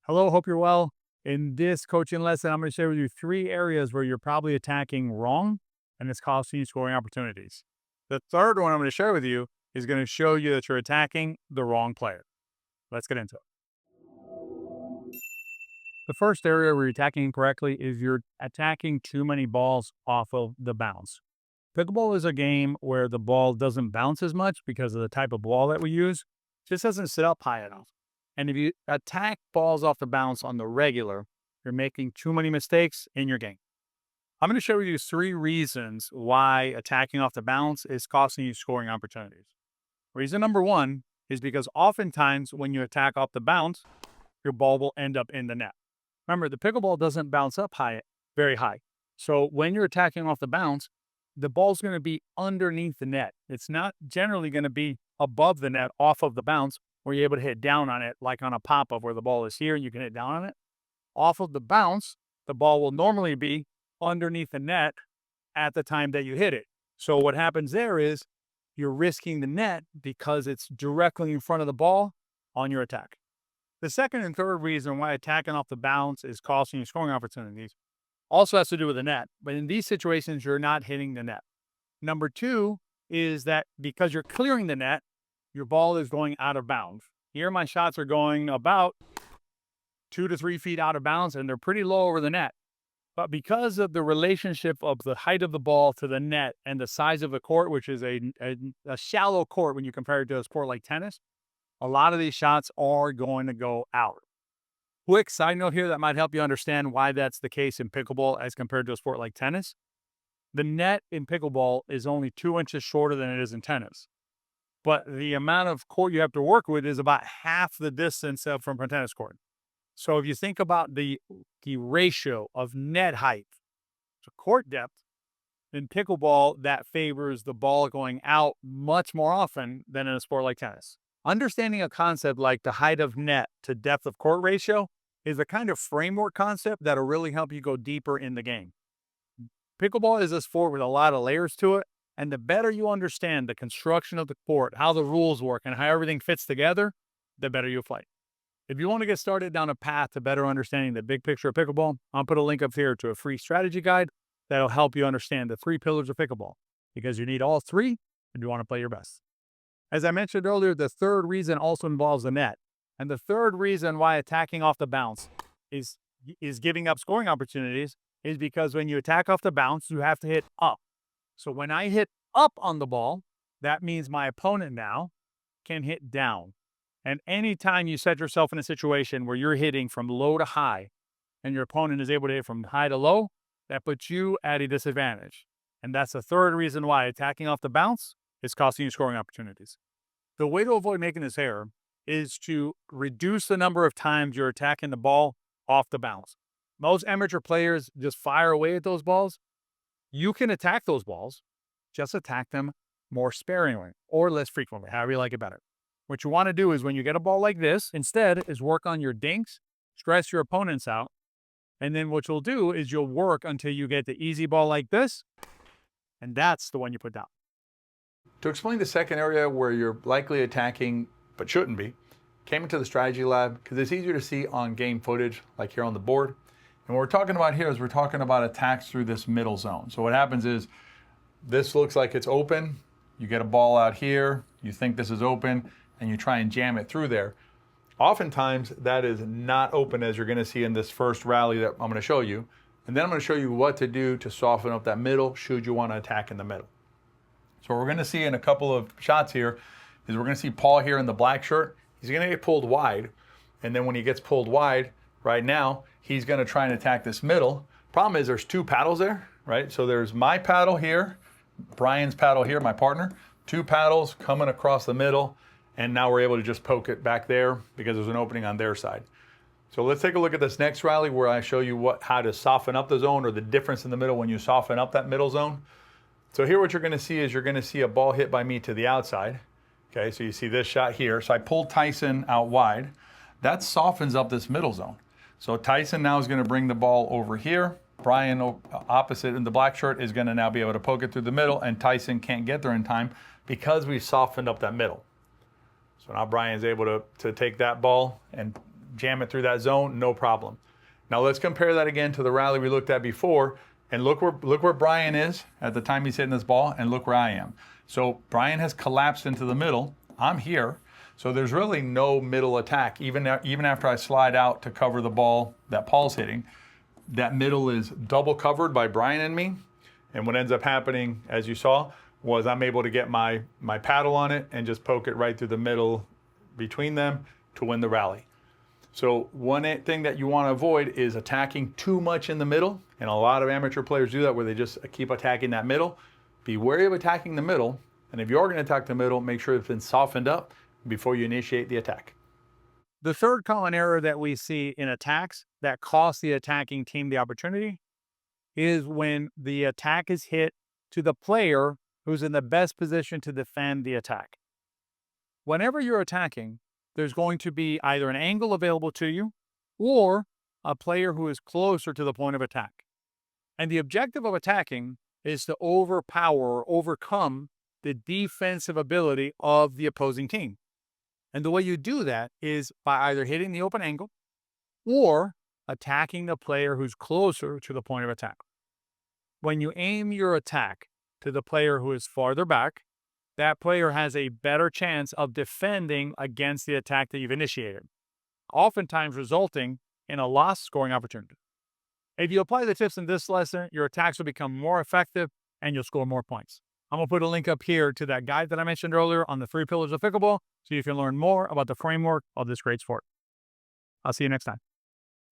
Hello, hope you're well. In this coaching lesson, I'm going to share with you 3 areas where you're probably attacking wrong and it's costing you scoring opportunities. The third one I'm going to share with you is going to show you that you're attacking the wrong player. Let's get into it. The first area where you're attacking incorrectly is you're attacking too many balls off of the bounce. Pickleball is a game where the ball doesn't bounce as much because of the type of ball that we use. It just doesn't sit up high enough. And if you attack balls off the bounce on the regular, you're making too many mistakes in your game. I'm going to show you 3 reasons why attacking off the bounce is costing you scoring opportunities. Reason number 1 is because oftentimes when you attack off the bounce, your ball will end up in the net. Remember, the pickleball doesn't bounce up very high. So when you're attacking off the bounce, the ball's going to be underneath the net. It's not generally going to be above the net off of the bounce where you're able to hit down on it, like on a pop-up where the ball is here and you can hit down on it. Off of the bounce, the ball will normally be underneath the net at the time that you hit it. So what happens there is you're risking the net because it's directly in front of the ball on your attack. The second and third reason why attacking off the bounce is costing you scoring opportunities also has to do with the net. But in these situations, you're not hitting the net. Number 2 is that because you're clearing the net, your ball is going out of bounds. Here, my shots are going about 2 to 3 feet out of bounds, and they're pretty low over the net. But because of the relationship of the height of the ball to the net and the size of the court, which is a shallow court when you compare it to a sport like tennis, a lot of these shots are going to go out. Quick side note here that might help you understand why that's the case in pickleball as compared to a sport like tennis. The net in pickleball is only 2 inches shorter than it is in tennis. But the amount of court you have to work with is about half the distance from a tennis court. So if you think about the ratio of net height to court depth, in pickleball, that favors the ball going out much more often than in a sport like tennis. Understanding a concept like the height of net to depth of court ratio is a kind of framework concept that'll really help you go deeper in the game. Pickleball is a sport with a lot of layers to it. And the better you understand the construction of the court, how the rules work, and how everything fits together, the better you'll play. If you want to get started down a path to better understanding the big picture of pickleball, I'll put a link up here to a free strategy guide that'll help you understand the 3 pillars of pickleball, because you need all 3 if you want to play your best. As I mentioned earlier, the third reason also involves the net. And the third reason why attacking off the bounce is giving up scoring opportunities is because when you attack off the bounce, you have to hit up. So when I hit up on the ball, that means my opponent now can hit down. And anytime you set yourself in a situation where you're hitting from low to high and your opponent is able to hit from high to low, that puts you at a disadvantage. And that's the third reason why attacking off the bounce is costing you scoring opportunities. The way to avoid making this error is to reduce the number of times you're attacking the ball off the bounce. Most amateur players just fire away at those balls. You can attack those balls, just attack them more sparingly or less frequently, however you like it better. What you want to do is when you get a ball like this, instead is work on your dinks, stress your opponents out, and then what you'll do is you'll work until you get the easy ball like this, and that's the one you put down. To explain the second area where you're likely attacking but shouldn't be, came into the strategy lab because it's easier to see on game footage like here on the board. And what we're talking about here is we're talking about attacks through this middle zone. So what happens is this looks like it's open. You get a ball out here, you think this is open, and you try and jam it through there. Oftentimes that is not open, as you're going to see in this first rally that I'm going to show you. And then I'm going to show you what to do to soften up that middle should you want to attack in the middle. So what we're going to see in a couple of shots here is we're going to see Paul here in the black shirt. He's going to get pulled wide. And then when he gets pulled wide, right now, he's going to try and attack this middle. Problem is there's 2 paddles there, right? So there's my paddle here, Brian's paddle here, my partner, 2 paddles coming across the middle. And now we're able to just poke it back there because there's an opening on their side. So let's take a look at this next rally where I show you how to soften up the zone or the difference in the middle when you soften up that middle zone. So here what you're going to see is you're going to see a ball hit by me to the outside. Okay, so you see this shot here. So I pulled Tyson out wide. That softens up this middle zone. So Tyson now is going to bring the ball over here. Brian, opposite in the black shirt, is going to now be able to poke it through the middle, and Tyson can't get there in time because we softened up that middle. So now Brian's able to take that ball and jam it through that zone, no problem. Now let's compare that again to the rally we looked at before, and look where Brian is at the time he's hitting this ball, and look where I am. So Brian has collapsed into the middle. I'm here. So there's really no middle attack. Even after I slide out to cover the ball that Paul's hitting, that middle is double covered by Brian and me. And what ends up happening, as you saw, was I'm able to get my paddle on it and just poke it right through the middle between them to win the rally. So one thing that you want to avoid is attacking too much in the middle. And a lot of amateur players do that, where they just keep attacking that middle. Be wary of attacking the middle. And if you are going to attack the middle, make sure it's been softened up before you initiate the attack. The third common error that we see in attacks that costs the attacking team the opportunity is when the attack is hit to the player who's in the best position to defend the attack. Whenever you're attacking, there's going to be either an angle available to you or a player who is closer to the point of attack. And the objective of attacking is to overpower or overcome the defensive ability of the opposing team. And the way you do that is by either hitting the open angle or attacking the player who's closer to the point of attack. When you aim your attack to the player who is farther back, that player has a better chance of defending against the attack that you've initiated, oftentimes resulting in a lost scoring opportunity. If you apply the tips in this lesson, your attacks will become more effective and you'll score more points. I'm going to put a link up here to that guide that I mentioned earlier on the 3 Pillars of Pickleball so you can learn more about the framework of this great sport. I'll see you next time.